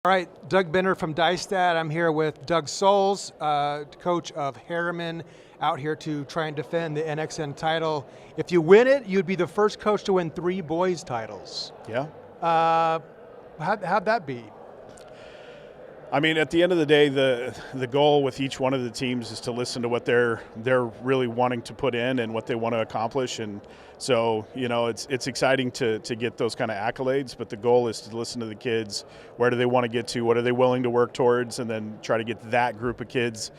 All right, Doug Binder from DyeStat. I'm here with Doug Souls, coach of Herriman, out here to try and defend the NXN title. If you win it, you'd be the first coach to win 3 boys titles. Yeah. How'd that be? I mean, at the end of the day, the goal with each one of the teams is to listen to what they're really wanting to put in and what they want to accomplish. And so, you know, it's exciting to get those kind of accolades, but the goal is to listen to the kids. Where do they want to get to? What are they willing to work towards? And then try to get that group of kids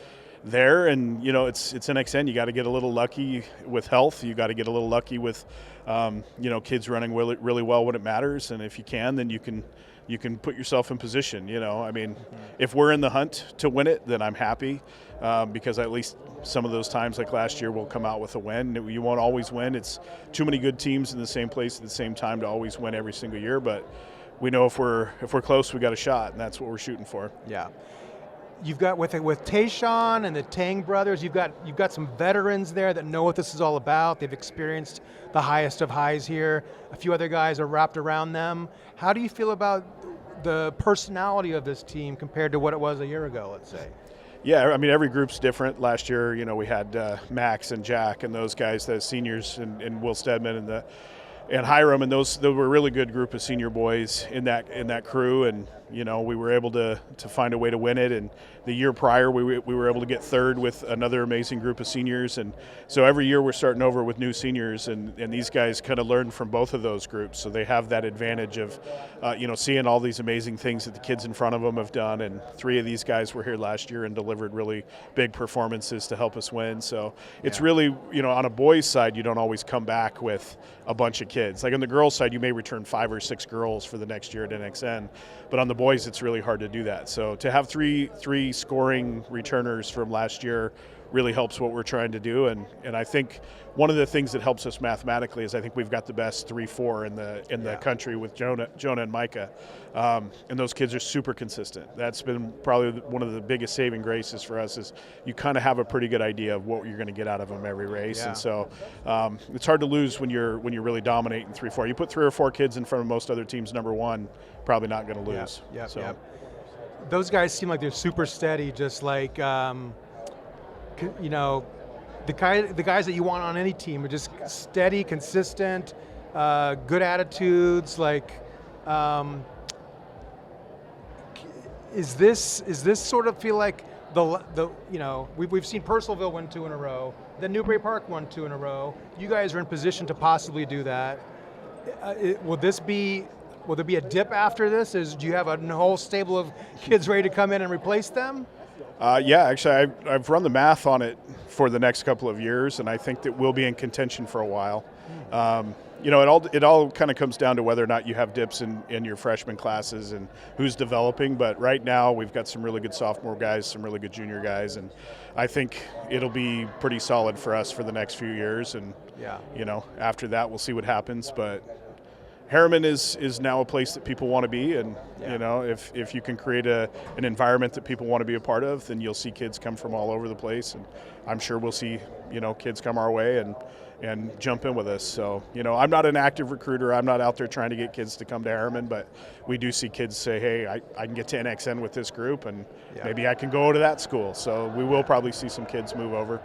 there. And, you know, it's NXN. You got to get a little lucky with health. You got to get a little lucky with, you know, kids running really, really well when it matters. And if you can, then you can put yourself in position. You know, I mean, if we're in the hunt to win it, then I'm happy, because at least some of those times, like last year, we'll come out with a win. You won't always win. It's too many good teams in the same place at the same time to always win every single year. But we know if we're close, we got a shot, and that's what we're shooting for. Yeah. You've got with Tayshawn and the Tang brothers, you've got some veterans there that know what this is all about. They've experienced the highest of highs here. A few other guys are wrapped around them. How do you feel about the personality of this team compared to what it was a year ago, let's say? Yeah, I mean, every group's different. Last year, you know, we had Max and Jack and those guys, the seniors, and Will Stedman and Hiram, and those were a really good group of senior boys in that crew. And you know, we were able to find a way to win it. And the year prior, we were able to get third with another amazing group of seniors. And so every year we're starting over with new seniors, and these guys kind of learn from both of those groups. So they have that advantage of, you know, seeing all these amazing things that the kids in front of them have done. And 3 of these guys were here last year and delivered really big performances to help us win. So it's really, you know, on a boys' side, you don't always come back with a bunch of kids. Like on the girls' side, you may return 5 or 6 girls for the next year at NXN, but on the boys, it's really hard to do that. So to have three scoring returners from last year really helps what we're trying to do. And I think one of the things that helps us mathematically is I think we've got the best 3-4 in the country with Jonah and Micah. And those kids are super consistent. That's been probably one of the biggest saving graces for us, is you kind of have a pretty good idea of what you're going to get out of them every race. And so it's hard to lose when you're really dominating 3-4. You put 3 or 4 kids in front of most other teams number 1, probably not going to lose. Those guys seem like they're super steady, just like you know, the guys that you want on any team are just steady, consistent, good attitudes. Like, is this sort of feel like the you know, we've seen Purcellville win 2 in a row, then Newbury Park won 2 in a row. You guys are in position to possibly do that. Will there be a dip after this? Do you have a whole stable of kids ready to come in and replace them? Yeah, actually, I've run the math on it for the next couple of years, and I think that we'll be in contention for a while. You know, it all kind of comes down to whether or not you have dips in your freshman classes and who's developing. But right now, we've got some really good sophomore guys, some really good junior guys, and I think it'll be pretty solid for us for the next few years. And you know, after that, we'll see what happens. But Herriman is now a place that people want to be, and you know, if you can create an environment that people want to be a part of, then you'll see kids come from all over the place, and I'm sure we'll see, you know, kids come our way and jump in with us. So, you know, I'm not an active recruiter. I'm not out there trying to get kids to come to Herriman, but we do see kids say, hey, I can get to NXN with this group, and maybe I can go to that school. So we will probably see some kids move over.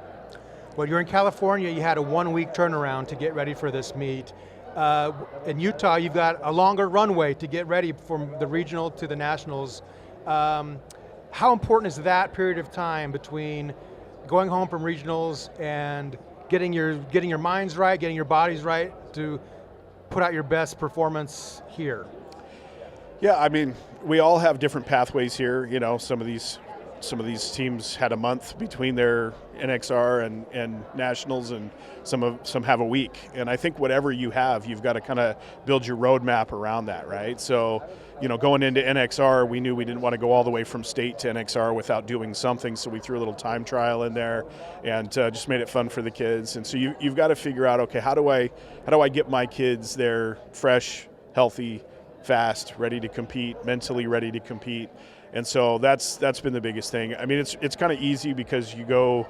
Well, you're in California. You had a 1-week turnaround to get ready for this meet. In Utah, you've got a longer runway to get ready from the regional to the nationals. How important is that period of time between going home from regionals and getting your minds right, getting your bodies right to put out your best performance here? Yeah, I mean, we all have different pathways here. You know, some of these teams had a month between their NXR and nationals, and some have a week. And I think whatever you have, you've got to kind of build your roadmap around that, right? So, you know, going into NXR, we knew we didn't want to go all the way from state to NXR without doing something, so we threw a little time trial in there and just made it fun for the kids. And so you've got to figure out, okay, how do I get my kids there fresh, healthy, fast, ready to compete, mentally ready to compete. And so that's been the biggest thing. I mean, it's kind of easy because you go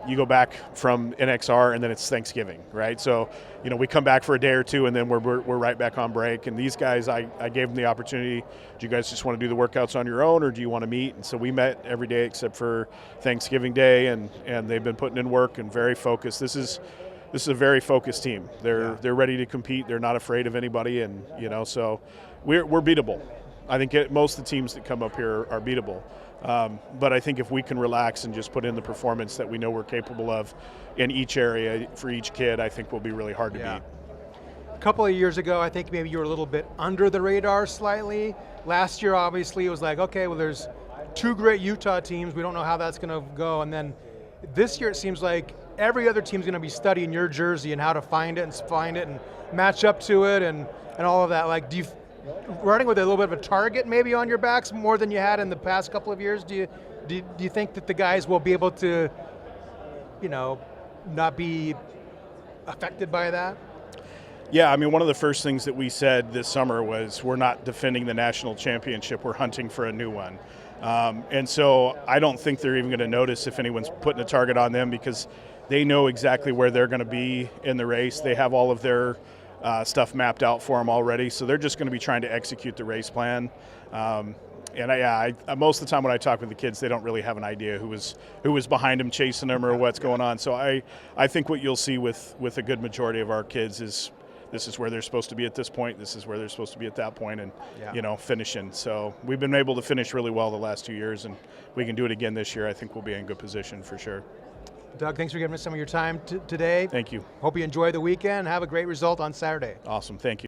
you go back from NXR and then it's Thanksgiving, right? So, we come back for a day or two and then we're right back on break. And these guys, I gave them the opportunity. Do you guys just want to do the workouts on your own, or do you want to meet? And so we met every day except for Thanksgiving Day, and they've been putting in work and very focused. This is a very focused team. They're ready to compete. They're not afraid of anybody, and so we're beatable. I think most of the teams that come up here are beatable. But I think if we can relax and just put in the performance that we know we're capable of in each area for each kid, I think we'll be really hard to beat. A couple of years ago, I think maybe you were a little bit under the radar slightly. Last year, obviously, it was like, okay, well, there's 2 great Utah teams. We don't know how that's going to go. And then this year, it seems like every other team's going to be studying your jersey and how to find it and match up to it and all of that. Like, do you running with a little bit of a target maybe on your backs more than you had in the past couple of years? Do you think that the guys will be able to, not be affected by that? Yeah, I mean, one of the first things that we said this summer was we're not defending the national championship, we're hunting for a new one. And so I don't think they're even going to notice if anyone's putting a target on them, because they know exactly where they're going to be in the race. They have all of their stuff mapped out for them already, so they're just going to be trying to execute the race plan. I most of the time when I talk with the kids, they don't really have an idea who was behind them, chasing them, or what's going on. So I think what you'll see with a good majority of our kids is this is where they're supposed to be at this point, this is where they're supposed to be at that point, and finishing. So we've been able to finish really well the last 2 years, and we can do it again this year. I think we'll be in good position for sure. Doug, thanks for giving us some of your time today. Thank you. Hope you enjoy the weekend. Have a great result on Saturday. Awesome. Thank you.